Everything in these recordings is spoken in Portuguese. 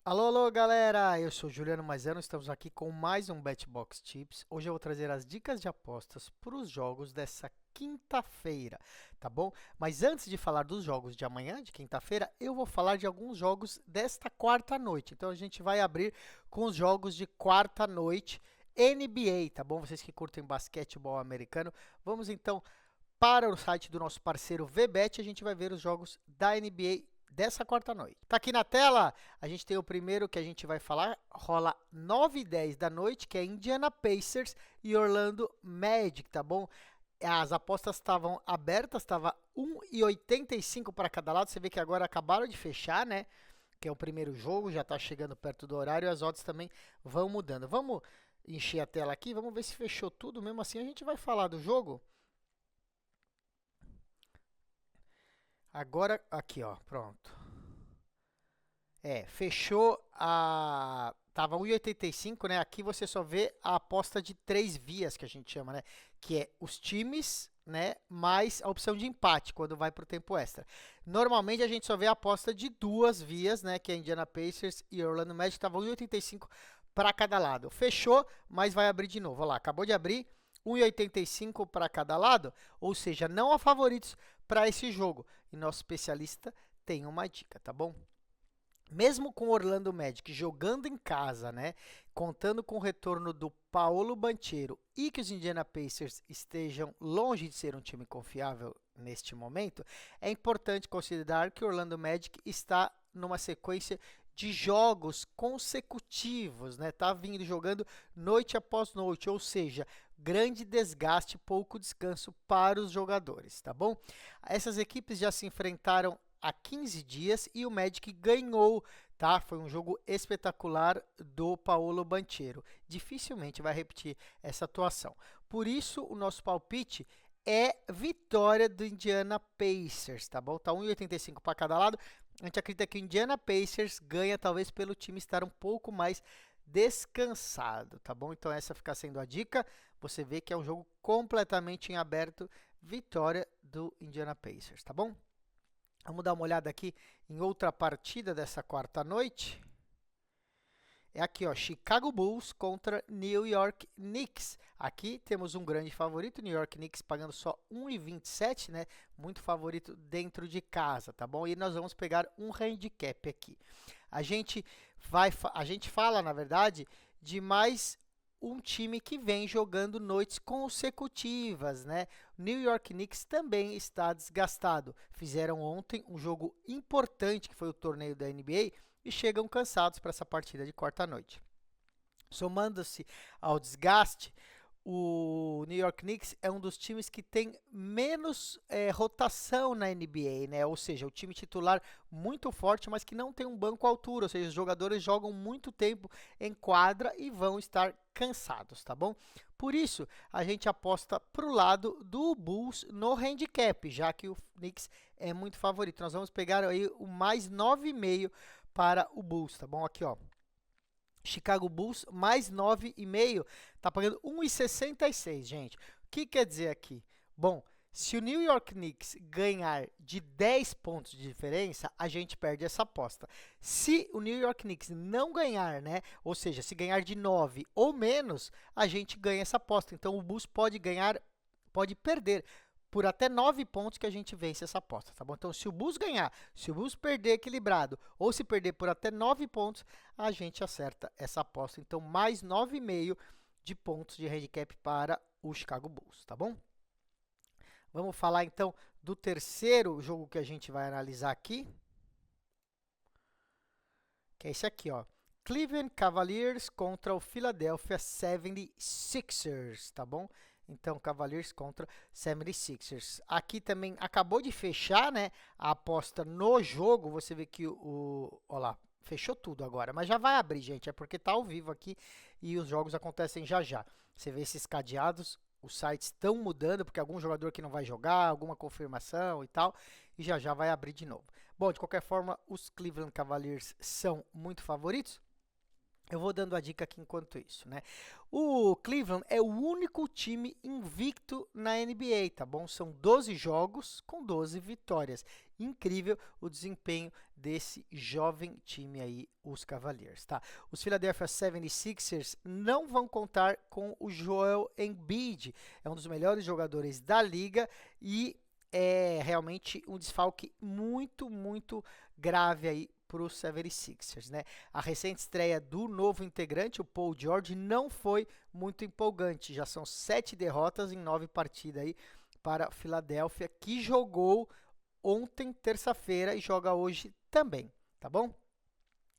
Alô, alô, galera! Eu sou Juliano Maisano, estamos aqui com mais um BetBox Tips. Hoje eu vou trazer as dicas de apostas para os jogos dessa quinta-feira, tá bom? Mas antes de falar dos jogos de amanhã, de quinta-feira, eu vou falar de alguns jogos desta quarta noite. Então a gente vai abrir com os jogos de quarta noite NBA, tá bom? Vocês que curtem basquetebol americano, vamos então para o site do nosso parceiro VBet, a gente vai ver os jogos da NBA dessa quarta noite. Tá aqui na tela, a gente tem o primeiro que a gente vai falar, rola 9h10 da noite, que é Indiana Pacers e Orlando Magic, tá bom? As apostas estavam abertas, estava 1,85 para cada lado, você vê que agora acabaram de fechar, né? Que é o primeiro jogo, já está chegando perto do horário e as odds também vão mudando. Vamos encher a tela aqui, vamos ver se fechou tudo, mesmo assim a gente vai falar do jogo. Agora, aqui, ó, pronto. Fechou a. Tava 1,85, né? Aqui você só vê a aposta de três vias, que a gente chama, né? Que é os times, né? Mais a opção de empate, quando vai para o tempo extra. Normalmente a gente só vê a aposta de duas vias, né? Que é Indiana Pacers e Orlando Magic. Tava 1,85 para cada lado. Fechou, mas vai abrir de novo. Olha lá, acabou de abrir. 1,85 para cada lado, ou seja, não há favoritos para esse jogo. E nosso especialista tem uma dica, tá bom? Mesmo com o Orlando Magic jogando em casa, né, contando com o retorno do Paolo Banchero e que os Indiana Pacers estejam longe de ser um time confiável neste momento, é importante considerar que o Orlando Magic está numa sequência de jogos consecutivos, né? Tá vindo jogando noite após noite, ou seja, grande desgaste, pouco descanso para os jogadores, tá bom? Essas equipes já se enfrentaram há 15 dias e o Magic ganhou, tá? Foi um jogo espetacular do Paolo Banchero. Dificilmente vai repetir essa atuação. Por isso, o nosso palpite é vitória do Indiana Pacers, tá bom? Tá 1,85 para cada lado. A gente acredita que o Indiana Pacers ganha talvez pelo time estar um pouco mais descansado, tá bom? Então essa fica sendo a dica. Você vê que é um jogo completamente em aberto, vitória do Indiana Pacers, tá bom? Vamos dar uma olhada aqui em outra partida dessa quarta noite. É aqui, ó, Chicago Bulls contra New York Knicks. Aqui temos um grande favorito, New York Knicks pagando só 1,27, né? Muito favorito dentro de casa, tá bom? E nós vamos pegar um handicap aqui. A gente fala, na verdade, de mais um time que vem jogando noites consecutivas, né? New York Knicks também está desgastado. Fizeram ontem um jogo importante, que foi o torneio da NBA, e chegam cansados para essa partida de quarta-noite. Somando-se ao desgaste, o New York Knicks é um dos times que tem menos rotação na NBA, né? Ou seja, o time titular muito forte, mas que não tem um banco à altura, ou seja, os jogadores jogam muito tempo em quadra e vão estar cansados, tá bom? Por isso, a gente aposta para o lado do Bulls no handicap, já que o Knicks é muito favorito. Nós vamos pegar aí o mais 9,5 para o Bulls, tá bom? Aqui, ó. Chicago Bulls mais 9,5, tá pagando 1,66, gente. O que quer dizer aqui? Bom, se o New York Knicks ganhar de 10 pontos de diferença, a gente perde essa aposta. Se o New York Knicks não ganhar, né? Ou seja, se ganhar de 9 ou menos, a gente ganha essa aposta. Então o Bulls pode ganhar, pode perder por até 9 pontos que a gente vence essa aposta, tá bom? Então, se o Bulls ganhar, se o Bulls perder equilibrado, ou se perder por até 9 pontos, a gente acerta essa aposta. Então, mais 9,5 de pontos de handicap para o Chicago Bulls, tá bom? Vamos falar, então, do terceiro jogo que a gente vai analisar aqui, que é esse aqui, ó. Cleveland Cavaliers contra o Philadelphia 76ers, tá bom? Então, Cavaliers contra 76ers. Aqui também acabou de fechar, né, a aposta no jogo. Você vê que ó lá, fechou tudo agora, mas já vai abrir, gente, é porque tá ao vivo aqui e os jogos acontecem já já. Você vê esses cadeados, os sites estão mudando, porque algum jogador que não vai jogar, alguma confirmação e tal, e já já vai abrir de novo. Bom, de qualquer forma, os Cleveland Cavaliers são muito favoritos. Eu vou dando a dica aqui enquanto isso, né? O Cleveland é o único time invicto na NBA, tá bom? São 12 jogos com 12 vitórias. Incrível o desempenho desse jovem time aí, os Cavaliers, tá? Os Philadelphia 76ers não vão contar com o Joel Embiid. É um dos melhores jogadores da liga e é realmente um desfalque muito grave aí para os 76ers, né? A recente estreia do novo integrante, o Paul George, não foi muito empolgante. Já são 7 derrotas em 9 partidas aí para a Filadélfia, que jogou ontem, terça-feira, e joga hoje também, tá bom?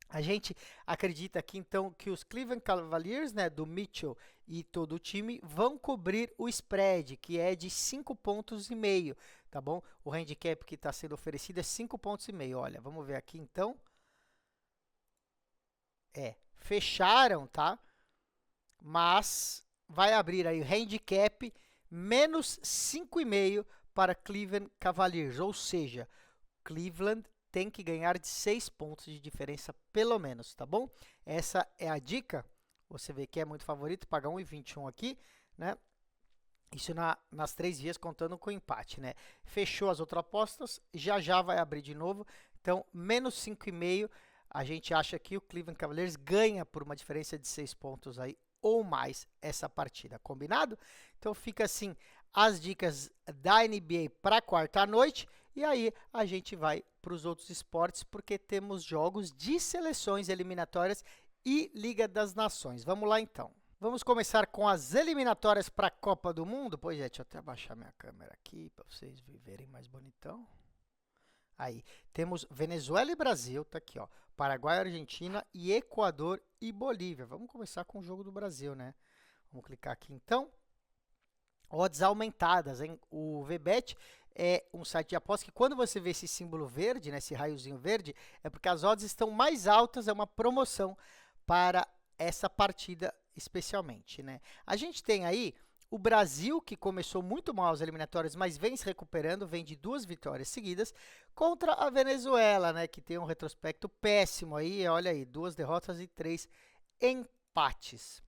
A gente acredita aqui então que os Cleveland Cavaliers, né, do Mitchell e todo o time, vão cobrir o spread, que é de 5,5 pontos, tá bom? O handicap que está sendo oferecido é 5,5 pontos. Olha, vamos ver aqui então. Fecharam, tá? Mas vai abrir aí o handicap menos 5,5 para Cleveland Cavaliers, ou seja, Cleveland tem que ganhar de 6 pontos de diferença, pelo menos, tá bom? Essa é a dica. Você vê que é muito favorito, pagar 1,21 aqui, né? Isso nas 3 vias, contando com o empate, né? Fechou as outras apostas, já vai abrir de novo. Então, menos 5,5, a gente acha que o Cleveland Cavaliers ganha por uma diferença de 6 pontos aí, ou mais, essa partida, combinado? Então, fica assim, as dicas da NBA para quarta-noite. E aí a gente vai para os outros esportes, porque temos jogos de seleções eliminatórias e Liga das Nações. Vamos lá então. Vamos começar com as eliminatórias para a Copa do Mundo. Pois é, deixa eu até abaixar minha câmera aqui para vocês verem mais bonitão. Aí, temos Venezuela e Brasil, tá aqui, ó. Paraguai, Argentina e Equador e Bolívia. Vamos começar com o jogo do Brasil, né? Vamos clicar aqui então. Odds aumentadas, hein? O VBet é um site de aposta que quando você vê esse símbolo verde, né, esse raiozinho verde, é porque as odds estão mais altas, é uma promoção para essa partida especialmente, né? A gente tem aí o Brasil, que começou muito mal as eliminatórias, mas vem se recuperando, vem de 2 vitórias seguidas, contra a Venezuela, né, que tem um retrospecto péssimo aí, olha aí, 2 derrotas e 3 empates.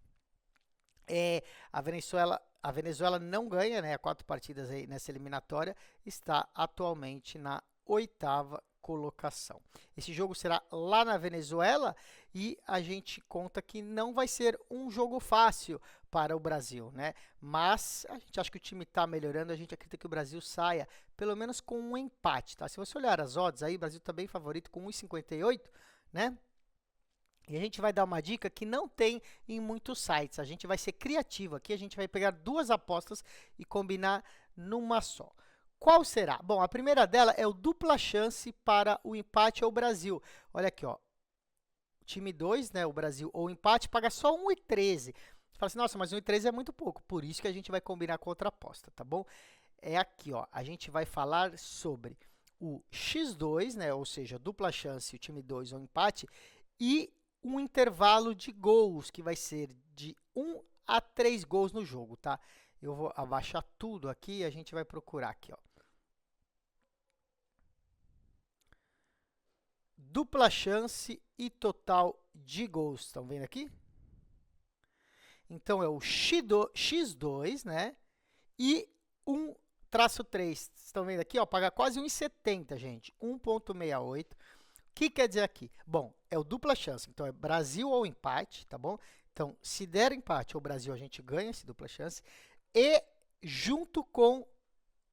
A Venezuela não ganha, né, 4 partidas aí nessa eliminatória, está atualmente na 8ª colocação. Esse jogo será lá na Venezuela e a gente conta que não vai ser um jogo fácil para o Brasil, né? Mas a gente acha que o time está melhorando, a gente acredita que o Brasil saia pelo menos com um empate, tá? Se você olhar as odds aí, o Brasil está bem favorito com 1,58, né? E a gente vai dar uma dica que não tem em muitos sites. A gente vai ser criativo aqui, a gente vai pegar 2 apostas e combinar numa só. Qual será? Bom, a primeira dela é o dupla chance para o empate ao Brasil. Olha aqui, ó. Time 2, né, o Brasil, ou empate, paga só 1,13. Você fala assim, nossa, mas 1,13 é muito pouco. Por isso que a gente vai combinar com outra aposta, tá bom? É aqui, ó. A gente vai falar sobre o X2, né, ou seja, dupla chance, o time 2 ou empate, e um intervalo de gols, que vai ser de 1 a 3 gols no jogo, tá? Eu vou abaixar tudo aqui e a gente vai procurar aqui, ó. Dupla chance e total de gols. Estão vendo aqui? Então, é o X2, né? E 1-3. Estão vendo aqui? Ó, paga quase 1,70, gente. 1,68. O que quer dizer aqui? Bom, é o dupla chance. Então, é Brasil ou empate, tá bom? Então, se der empate ou Brasil, a gente ganha esse dupla chance. E junto com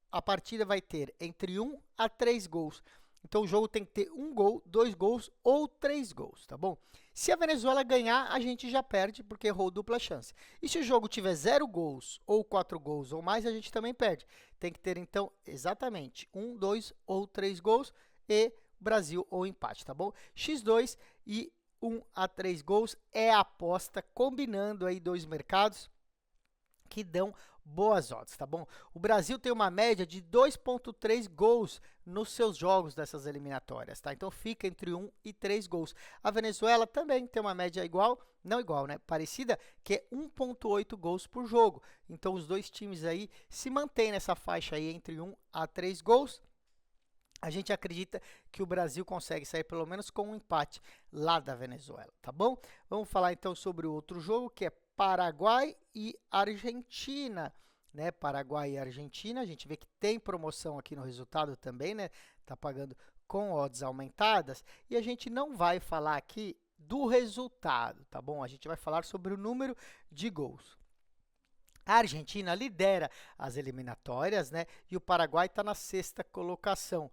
a partida vai ter entre 1 a 3 gols. Então, o jogo tem que ter 1 gol, 2 gols ou 3 gols, tá bom? Se a Venezuela ganhar, a gente já perde, porque errou dupla chance. E se o jogo tiver 0 gols, ou 4 gols ou mais, a gente também perde. Tem que ter, então, exatamente 1, 2 ou 3 gols e Brasil ou empate, tá bom? X2 e 1 a 3 gols é a aposta, combinando aí 2 mercados que dão boas odds, tá bom? O Brasil tem uma média de 2,3 gols nos seus jogos dessas eliminatórias, tá? Então, fica entre 1 e 3 gols. A Venezuela também tem uma média igual, não igual, né? Parecida, que é 1,8 gols por jogo. Então, os dois times aí se mantêm nessa faixa aí entre 1 a 3 gols. A gente acredita que o Brasil consegue sair pelo menos com um empate lá da Venezuela, tá bom? Vamos falar então sobre o outro jogo, que é Paraguai e Argentina, né? Paraguai e Argentina, a gente vê que tem promoção aqui no resultado também, né? Tá pagando com odds aumentadas, e a gente não vai falar aqui do resultado, tá bom? A gente vai falar sobre o número de gols. A Argentina lidera as eliminatórias, né? E o Paraguai está na sexta colocação.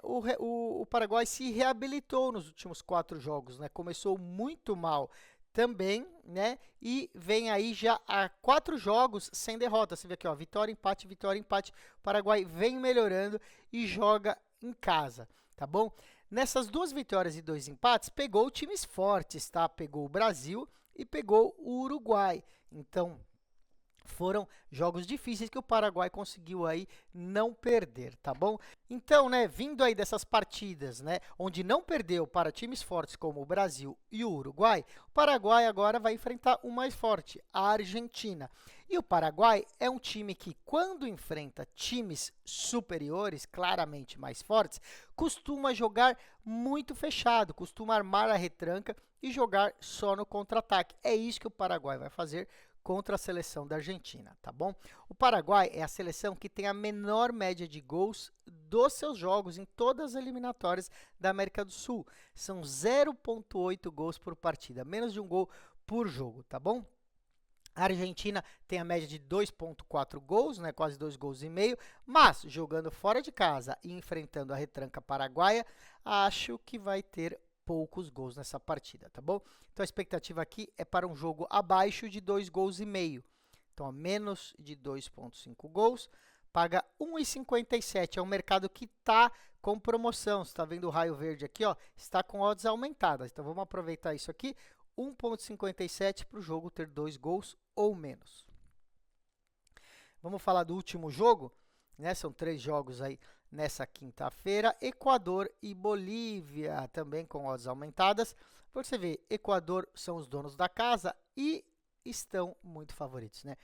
O Paraguai se reabilitou nos últimos 4 jogos, né? Começou muito mal também, né? E vem aí já há 4 jogos sem derrota. Você vê aqui, ó, vitória, empate, vitória, empate. O Paraguai vem melhorando e joga em casa, tá bom? Nessas 2 vitórias e 2 empates, pegou times fortes, tá? Pegou o Brasil e pegou o Uruguai. Então, foram jogos difíceis que o Paraguai conseguiu aí não perder, tá bom? Então, né, vindo aí dessas partidas, né, onde não perdeu para times fortes como o Brasil e o Uruguai, o Paraguai agora vai enfrentar o mais forte, a Argentina. E o Paraguai é um time que, quando enfrenta times superiores, claramente mais fortes, costuma jogar muito fechado, costuma armar a retranca e jogar só no contra-ataque. É isso que o Paraguai vai fazer contra a seleção da Argentina, tá bom? O Paraguai é a seleção que tem a menor média de gols dos seus jogos em todas as eliminatórias da América do Sul. São 0,8 gols por partida, menos de um gol por jogo, tá bom? A Argentina tem a média de 2,4 gols, né, quase 2 gols e meio, mas jogando fora de casa e enfrentando a retranca paraguaia, acho que vai ter poucos gols nessa partida, tá bom? Então a expectativa aqui é para um jogo abaixo de 2 gols e meio. Então, a menos de 2,5 gols, paga 1,57. É um mercado que está com promoção. Você está vendo o raio verde aqui, ó, está com odds aumentadas. Então, vamos aproveitar isso aqui. 1,57 para o jogo ter 2 gols ou menos. Vamos falar do último jogo, né? São 3 jogos aí nessa quinta-feira. Equador e Bolívia, também com odds aumentadas. Você vê, Equador são os donos da casa e estão muito favoritos, né?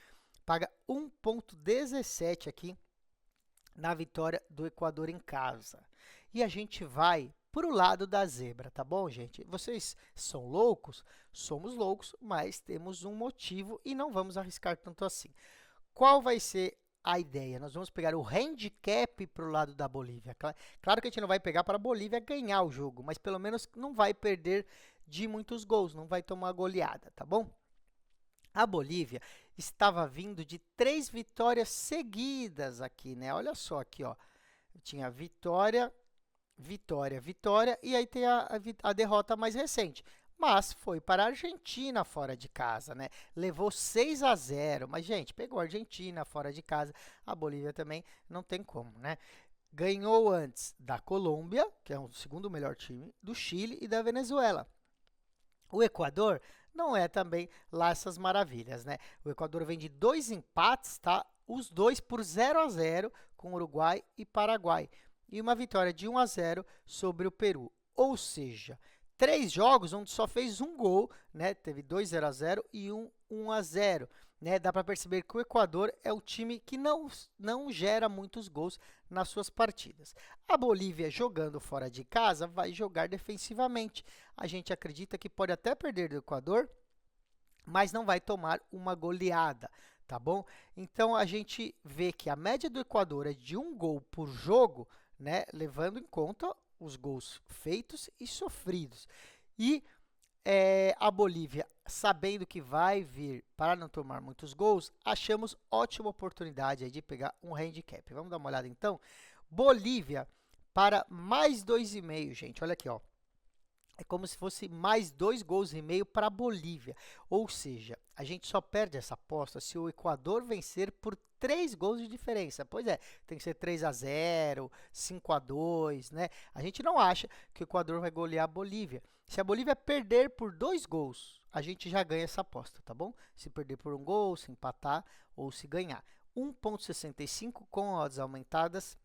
Paga 1,17 aqui na vitória do Equador em casa. E a gente vai para o lado da zebra, tá bom, gente? Vocês são loucos? Somos loucos, mas temos um motivo e não vamos arriscar tanto assim. Qual vai ser a ideia? Nós vamos pegar o handicap para o lado da Bolívia. Claro que a gente não vai pegar para a Bolívia ganhar o jogo, mas pelo menos não vai perder de muitos gols, não vai tomar goleada, tá bom? A Bolívia estava vindo de 3 vitórias seguidas aqui, né? Olha só aqui, ó. Tinha vitória, vitória, vitória, e aí tem a derrota mais recente. Mas foi para a Argentina fora de casa, né? Levou 6-0, mas, gente, pegou a Argentina fora de casa. A Bolívia também não tem como, né? Ganhou antes da Colômbia, que é o segundo melhor time, do Chile e da Venezuela. O Equador não é também lá essas maravilhas, né? O Equador vem de 2 empates, tá? Os dois por 0-0 com Uruguai e Paraguai. E uma vitória de 1-0 sobre o Peru. Ou seja, 3 jogos onde só fez um gol, né? Teve 2 0-0 e 1-0. Né? Dá para perceber que o Equador é o time que não gera muitos gols nas suas partidas. A Bolívia, jogando fora de casa, vai jogar defensivamente. A gente acredita que pode até perder do Equador, mas não vai tomar uma goleada, tá bom? Então, a gente vê que a média do Equador é de 1 gol por jogo, né? Levando em conta os gols feitos e sofridos. E a Bolívia, sabendo que vai vir para não tomar muitos gols, achamos ótima oportunidade aí de pegar um handicap. Vamos dar uma olhada então? Bolívia para mais 2,5, gente. Olha aqui, ó. É como se fosse mais 2 gols e meio para a Bolívia. Ou seja, a gente só perde essa aposta se o Equador vencer por 3 gols de diferença. Pois é, tem que ser 3-0, 5-2, né? A gente não acha que o Equador vai golear a Bolívia. Se a Bolívia perder por 2 gols, a gente já ganha essa aposta, tá bom? Se perder por 1 gol, se empatar ou se ganhar. 1,65 com odds aumentadas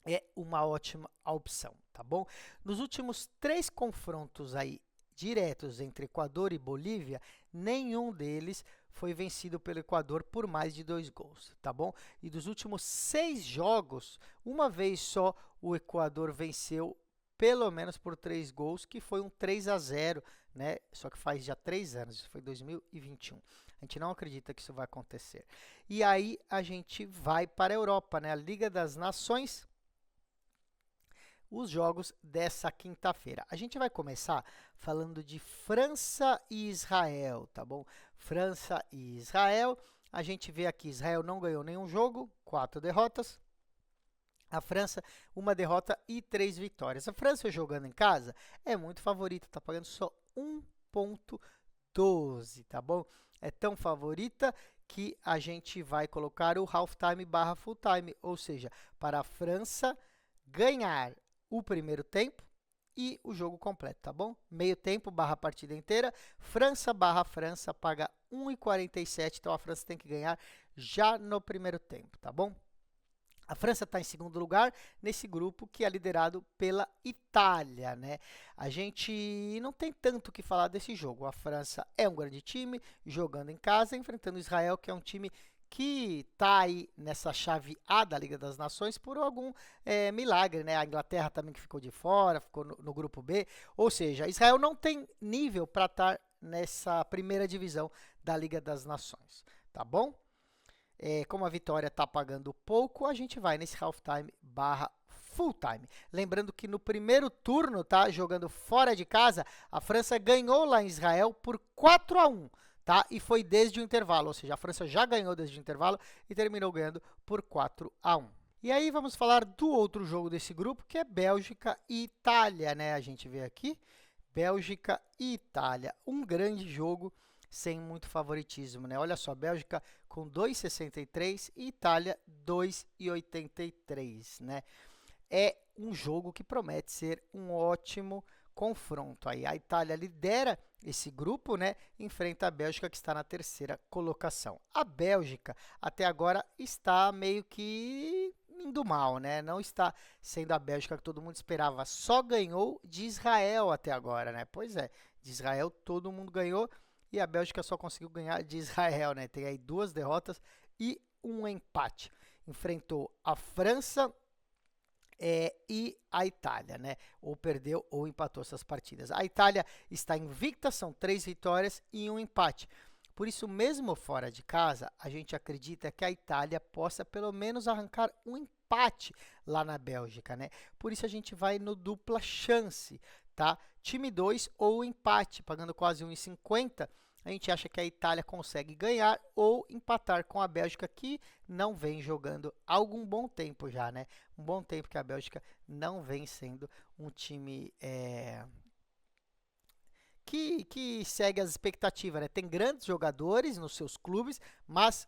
é uma ótima opção, tá bom? Nos últimos 3 confrontos aí diretos entre Equador e Bolívia, nenhum deles foi vencido pelo Equador por mais de 2 gols, tá bom? E dos últimos 6 jogos, uma vez só o Equador venceu pelo menos por 3 gols, que foi um 3-0, né? Só que faz já 3 anos, isso foi 2021. A gente não acredita que isso vai acontecer. E aí a gente vai para a Europa, né? A Liga das Nações, os jogos dessa quinta-feira. A gente vai começar falando de França e Israel, tá bom? França e Israel. A gente vê aqui, Israel não ganhou nenhum jogo, 4 derrotas. A França, uma derrota e 3 vitórias. A França jogando em casa é muito favorita, tá pagando só 1,12, tá bom? É tão favorita que a gente vai colocar o halftime barra full time, ou seja, para a França ganhar o primeiro tempo e o jogo completo, tá bom? Meio tempo barra partida inteira, França barra França paga 1,47, então a França tem que ganhar já no primeiro tempo, tá bom? A França está em segundo lugar nesse grupo que é liderado pela Itália, né? A gente não tem tanto o que falar desse jogo. A França é um grande time, jogando em casa, enfrentando Israel, que é um time que está aí nessa chave A da Liga das Nações por algum milagre, né? A Inglaterra também que ficou de fora, ficou no grupo B. Ou seja, Israel não tem nível para estar nessa primeira divisão da Liga das Nações, tá bom? Como a vitória está pagando pouco, a gente vai nesse halftime barra full time. Lembrando que no primeiro turno, tá, jogando fora de casa, a França ganhou lá em Israel por 4-1, tá? E foi desde o intervalo, ou seja, a França já ganhou desde o intervalo e terminou ganhando por 4-1. E aí vamos falar do outro jogo desse grupo, que é Bélgica e Itália, né? A gente vê aqui, Bélgica e Itália, um grande jogo sem muito favoritismo, né? Olha só, Bélgica com 2,63 e Itália 2,83, né? É um jogo que promete ser um ótimo confronto aí. A Itália lidera esse grupo, né? Enfrenta a Bélgica que está na terceira colocação. A Bélgica até agora está meio que indo mal, né? Não está sendo a Bélgica que todo mundo esperava. Só ganhou de Israel até agora, né? Pois é, de Israel todo mundo ganhou. E a Bélgica só conseguiu ganhar de Israel, né? Tem aí 2 derrotas e um empate. Enfrentou a França e a Itália, né? Ou perdeu ou empatou essas partidas. A Itália está invicta, são 3 vitórias e um empate. Por isso, mesmo fora de casa, a gente acredita que a Itália possa pelo menos arrancar um empate lá na Bélgica, né? Por isso a gente vai no dupla chance, tá? Time 2 ou empate, pagando quase 1,50. A gente acha que a Itália consegue ganhar ou empatar com a Bélgica, que não vem jogando há algum bom tempo já, né? Um bom tempo que a Bélgica não vem sendo um time que segue as expectativas, né? Tem grandes jogadores nos seus clubes, mas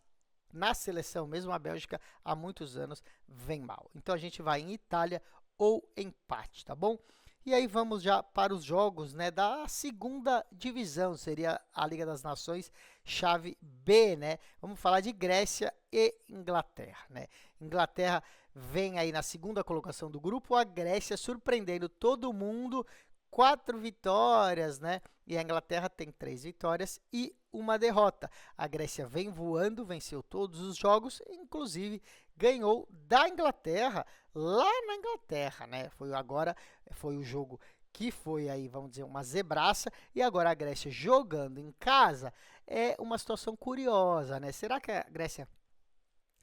na seleção mesmo, a Bélgica há muitos anos vem mal. Então a gente vai em Itália ou empate, tá bom? E aí vamos já para os jogos, né, da segunda divisão, seria a Liga das Nações, chave B, né? Vamos falar de Grécia e Inglaterra, né? Inglaterra vem aí na segunda colocação do grupo, a Grécia surpreendendo todo mundo, 4 vitórias, né? E a Inglaterra tem 3 vitórias e uma derrota. A Grécia vem voando, venceu todos os jogos, inclusive ganhou da Inglaterra lá na Inglaterra, né? Foi o jogo que foi aí, vamos dizer, uma zebraça, e agora a Grécia jogando em casa é uma situação curiosa, né? Será que a Grécia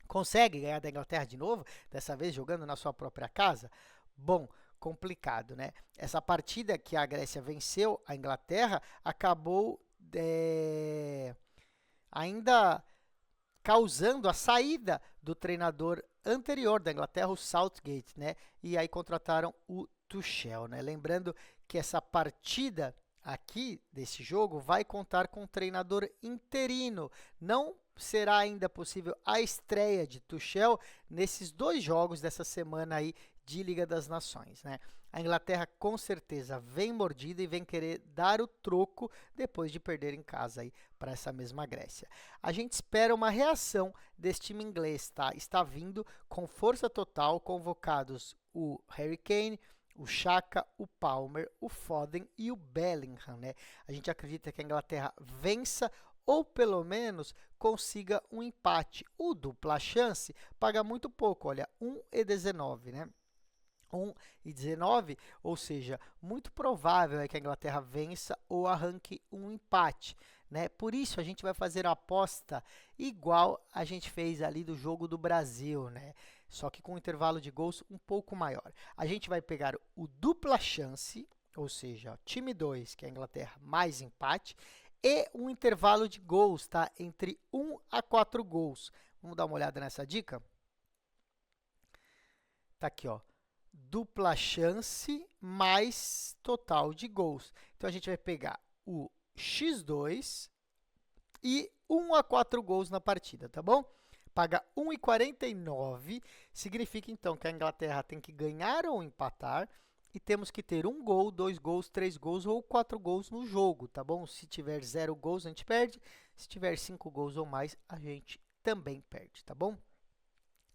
consegue ganhar da Inglaterra de novo, dessa vez jogando na sua própria casa? Bom, complicado, né? Essa partida que a Grécia venceu a Inglaterra acabou ainda causando a saída do treinador anterior da Inglaterra, o Southgate, né? E aí contrataram o Tuchel, né? Lembrando que essa partida aqui desse jogo vai contar com um treinador interino. Não será ainda possível a estreia de Tuchel nesses 2 jogos dessa semana aí de Liga das Nações, né? A Inglaterra com certeza vem mordida e vem querer dar o troco depois de perder em casa aí para essa mesma Grécia. A gente espera uma reação desse time inglês, tá? Está vindo com força total, convocados o Harry Kane, o Xhaka, o Palmer, o Foden e o Bellingham, né? A gente acredita que a Inglaterra vença ou pelo menos consiga um empate. O dupla chance paga muito pouco, olha, 1,19, né? 1,19, ou seja, muito provável é que a Inglaterra vença ou arranque um empate, né? Por isso, a gente vai fazer a aposta igual a gente fez ali do jogo do Brasil, né? Só que com um intervalo de gols um pouco maior. A gente vai pegar o dupla chance, ou seja, time 2, que é a Inglaterra, mais empate, e um intervalo de gols, tá? Entre 1 a 4 gols. Vamos dar uma olhada nessa dica? Tá aqui, ó. Dupla chance mais total de gols. Então, a gente vai pegar o x2 e 1 a 4 gols na partida, tá bom? Paga 1,49, significa então que a Inglaterra tem que ganhar ou empatar e temos que ter 1 gol, 2 gols, 3 gols ou 4 gols no jogo, tá bom? Se tiver 0 gols, a gente perde. Se tiver 5 gols ou mais, a gente também perde, tá bom?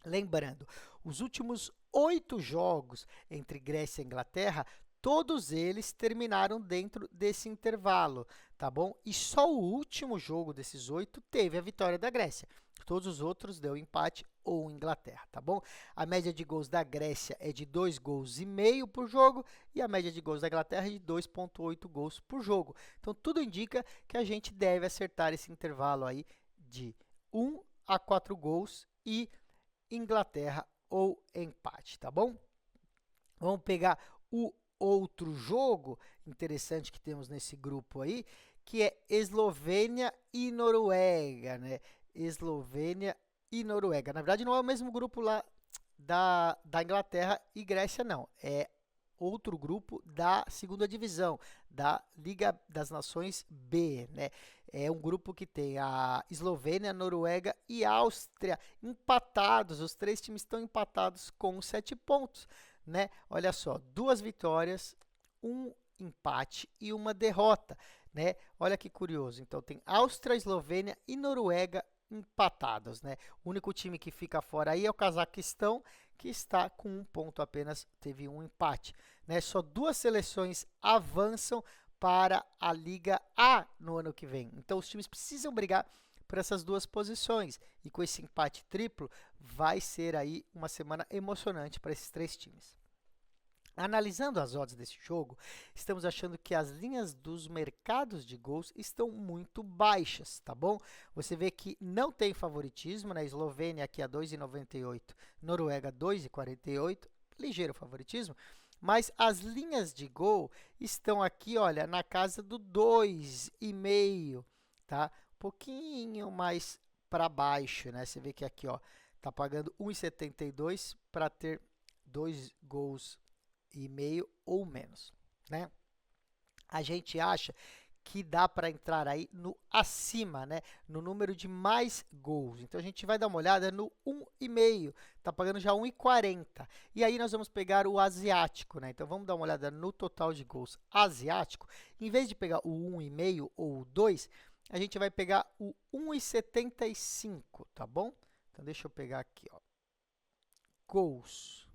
Lembrando, os últimos 8 jogos entre Grécia e Inglaterra, todos eles terminaram dentro desse intervalo, tá bom? E só o último jogo desses 8 teve a vitória da Grécia. Todos os outros deu empate ou Inglaterra, tá bom? A média de gols da Grécia é de 2 gols e meio por jogo e a média de gols da Inglaterra é de 2,8 gols por jogo. Então, tudo indica que a gente deve acertar esse intervalo aí de 1 a 4 gols e Inglaterra ou empate, tá bom? Vamos pegar o outro jogo interessante que temos nesse grupo aí, que é Eslovênia e Noruega, né? Eslovênia e Noruega. Na verdade, não é o mesmo grupo lá da Inglaterra e Grécia, não. É outro grupo da segunda divisão, da Liga das Nações B, né? É um grupo que tem a Eslovênia, Noruega e Áustria empatados. Os 3 times estão empatados com 7 pontos, né? Olha só, 2 vitórias, 1 empate e 1 derrota, né? Olha que curioso. Então, tem Áustria, Eslovênia e Noruega empatados, né? O único time que fica fora aí é o Cazaquistão, que está com 1 ponto apenas, teve 1 empate, né? Só 2 seleções avançam para a Liga A no ano que vem. Então, os times precisam brigar por essas 2 posições. E com esse empate triplo, vai ser aí uma semana emocionante para esses 3 times. Analisando as odds desse jogo, estamos achando que as linhas dos mercados de gols estão muito baixas, tá bom? Você vê que não tem favoritismo, né? Eslovênia aqui a 2,98, Noruega 2,48, ligeiro favoritismo, mas as linhas de gol estão aqui, olha, na casa do 2,5, tá? Um pouquinho mais para baixo, né? Você vê que aqui, ó, tá pagando 1,72 para ter 2 gols e meio ou menos, né? A gente acha que dá para entrar aí no acima, né? No número de mais gols. Então, a gente vai dar uma olhada no 1,5. Tá pagando já 1,40. E aí, nós vamos pegar o asiático, né? Então, vamos dar uma olhada no total de gols asiático. Em vez de pegar o 1,5 ou o 2, a gente vai pegar o 1,75, tá bom? Então, deixa eu pegar aqui, ó. Gols.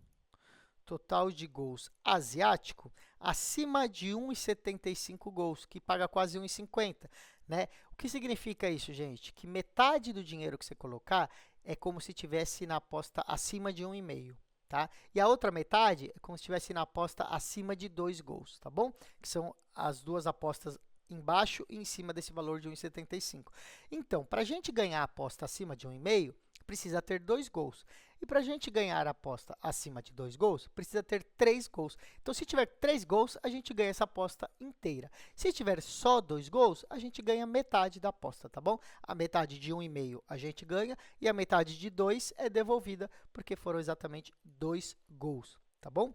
Total de gols asiático acima de 1,75 gols, que paga quase 1,50, né? O que significa isso, gente? Que metade do dinheiro que você colocar é como se tivesse na aposta acima de 1,5, tá? E a outra metade é como se tivesse na aposta acima de 2 gols, tá bom? Que são as 2 apostas embaixo e em cima desse valor de 1,75. Então, para a gente ganhar a aposta acima de 1,5, precisa ter 2 gols. E para a gente ganhar a aposta acima de 2 gols, precisa ter 3 gols. Então, se tiver 3 gols, a gente ganha essa aposta inteira. Se tiver só 2 gols, a gente ganha metade da aposta, tá bom? A metade de 1,5 a gente ganha e a metade de 2 é devolvida, porque foram exatamente 2 gols, tá bom?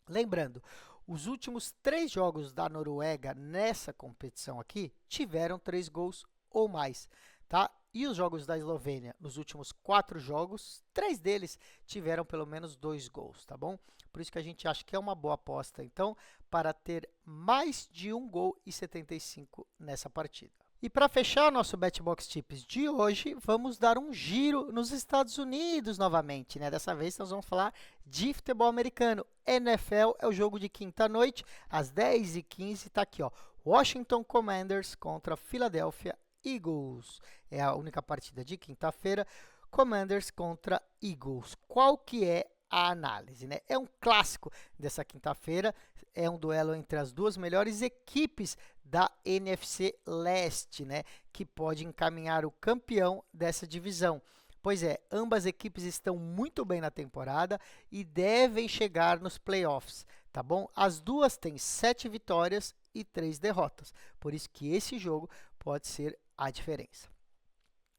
Lembrando, os últimos 3 jogos da Noruega nessa competição aqui tiveram 3 gols ou mais, tá? E os jogos da Eslovênia, nos últimos 4 jogos, 3 deles tiveram pelo menos 2 gols, tá bom? Por isso que a gente acha que é uma boa aposta, então, para ter mais de 1 gol e 75 nessa partida. E para fechar nosso BetBox Tips de hoje, vamos dar um giro nos Estados Unidos novamente, né? Dessa vez nós vamos falar de futebol americano. NFL é o jogo de quinta-noite, às 10h15, tá aqui, ó. Washington Commanders contra Philadelphia Eagles. É a única partida de quinta-feira. Commanders contra Eagles. Qual que é a análise, né? É um clássico dessa quinta-feira. É um duelo entre as duas melhores equipes da NFC Leste, né? Que pode encaminhar o campeão dessa divisão. Pois é, ambas equipes estão muito bem na temporada e devem chegar nos playoffs, tá bom? As duas têm 7 vitórias e 3 derrotas, por isso que esse jogo pode ser a diferença.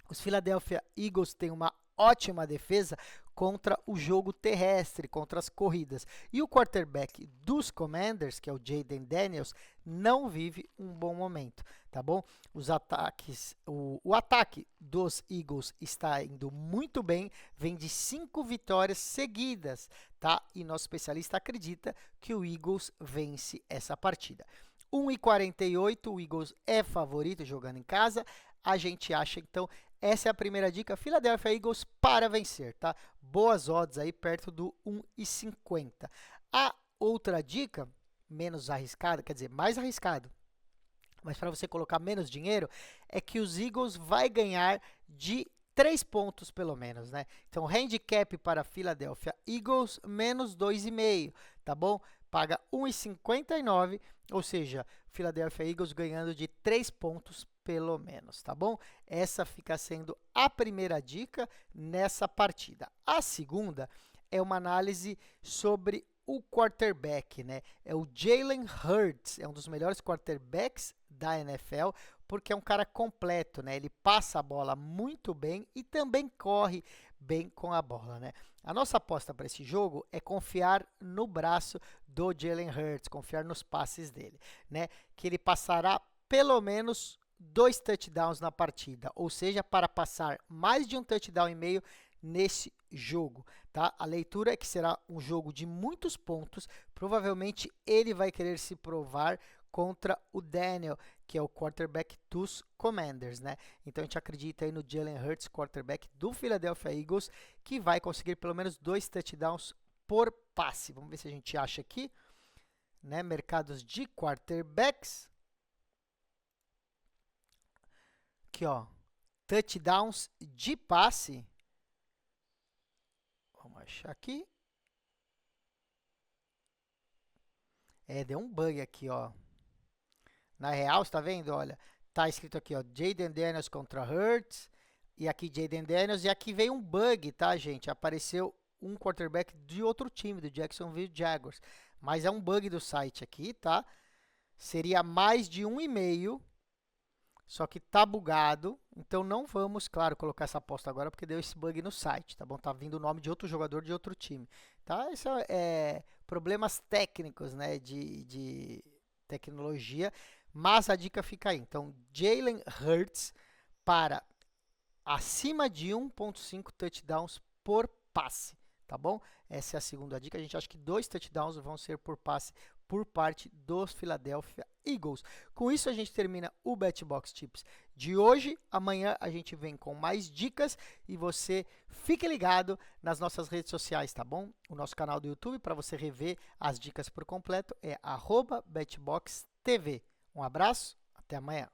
Os Philadelphia Eagles têm uma ótima defesa contra o jogo terrestre, contra as corridas. E o quarterback dos Commanders, que é o Jayden Daniels, não vive um bom momento, tá bom? Os ataques, o ataque dos Eagles está indo muito bem, vem de 5 vitórias seguidas, tá? E nosso especialista acredita que o Eagles vence essa partida. 1,48, o Eagles é favorito jogando em casa. A gente acha, então, essa é a primeira dica, Philadelphia Eagles para vencer, tá? Boas odds aí, perto do 1,50. A outra dica, menos arriscada, quer dizer, mais arriscado, mas para você colocar menos dinheiro, é que os Eagles vai ganhar de 3 pontos pelo menos, né? Então, handicap para Philadelphia Eagles, menos 2,5, tá bom? Paga 1,59, ou seja, Philadelphia Eagles ganhando de 3 pontos pelo menos, tá bom? Essa fica sendo a primeira dica nessa partida. A segunda é uma análise sobre o quarterback, né? É o Jalen Hurts, é um dos melhores quarterbacks da NFL, porque é um cara completo, né? Ele passa a bola muito bem e também corre bem com a bola, né? A nossa aposta para esse jogo é confiar no braço do Jalen Hurts, confiar nos passes dele, né? Que ele passará pelo menos 2 touchdowns na partida, ou seja, para passar mais de um touchdown e meio nesse jogo, tá? A leitura é que será um jogo de muitos pontos, provavelmente ele vai querer se provar contra o Daniel, que é o quarterback dos Commanders, né? Então a gente acredita aí no Jalen Hurts, quarterback do Philadelphia Eagles, que vai conseguir pelo menos 2 touchdowns por passe. Vamos ver se a gente acha aqui, né? Mercados de quarterbacks. Aqui, ó, touchdowns de passe. Vamos achar aqui. Deu um bug aqui, ó. Na real, você tá vendo? Olha, tá escrito aqui, ó, Jayden Daniels contra Hurts. E aqui Jayden Daniels. E aqui veio um bug, tá, gente? Apareceu um quarterback de outro time, do Jacksonville Jaguars. Mas é um bug do site aqui, tá? Seria mais de 1,5. Só que tá bugado, então não vamos, claro, colocar essa aposta agora porque deu esse bug no site, tá bom? Tá vindo o nome de outro jogador de outro time, tá? Isso é problemas técnicos, né, de tecnologia, mas a dica fica aí. Então, Jalen Hurts para acima de 1,5 touchdowns por passe, tá bom? Essa é a segunda dica. A gente acha que 2 touchdowns vão ser por passe por parte dos Philadelphia Eagles. Com isso, a gente termina o BetBox Tips de hoje. Amanhã a gente vem com mais dicas e você fique ligado nas nossas redes sociais, tá bom? O nosso canal do YouTube, para você rever as dicas por completo, é @BetBoxTV. Um abraço, até amanhã.